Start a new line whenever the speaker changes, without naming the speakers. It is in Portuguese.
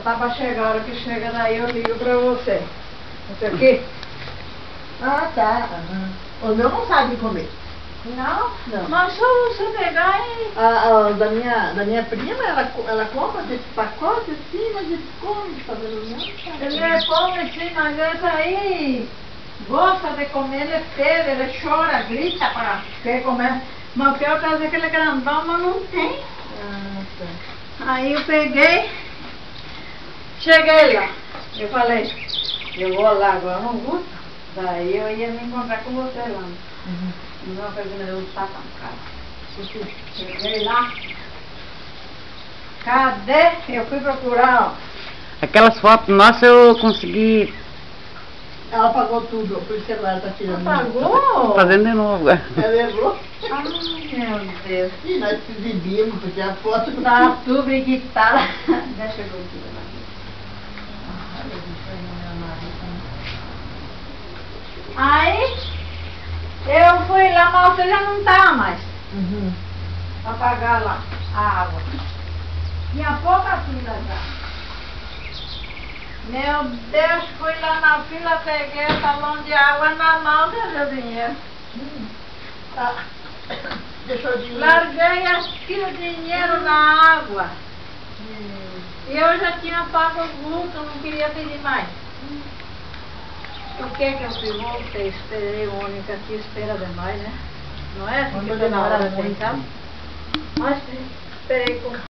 tá pra chegar, a hora que chega daí eu ligo pra você. Esse aqui?
Ah, tá. O meu não sabe comer.
Não?
Não.
Mas só você pegar e...
Da minha prima, ela compra desse pacote assim, mas ele come, tá vendo? Não,
Ele come sim, mas esse aí gosta de comer, ele pede, ele chora, grita para quer comer. Mas eu quero trazer aquele grandão, mas não tem.
Ah, tá.
Aí eu peguei, cheguei lá. Eu falei, eu vou lá agora no Guto. Daí eu ia me encontrar com você lá. Não, porque meu Deus tá tão caro. Cheguei lá. Cadê? Eu fui procurar, ó.
Aquelas fotos nossas eu consegui
Ela pagou tudo, por isso que ela tá tirando.
Pagou?
fazendo de novo.
Ela levou.
Ai, meu Deus.
E nós se exibimos, porque a foto
Tá tudo briquitada. Deixa eu ver aqui. Aí, eu fui lá, mas você já não tá mais. Pra pagar lá a água. Tinha pouca fila já. Meu Deus, fui lá na fila, peguei o talão de água na mão, cadê o dinheiro?
Tá. Deixou o dinheiro.
Larguei aqui o dinheiro na água. E eu já tinha pago o Guto, não queria pedir mais. Por que que eu fui voltei? Esperei o único aqui, espera demais, né? Não é? Porque
Quando
tá na hora
demora
de
muito.
deitar. Mas esperei com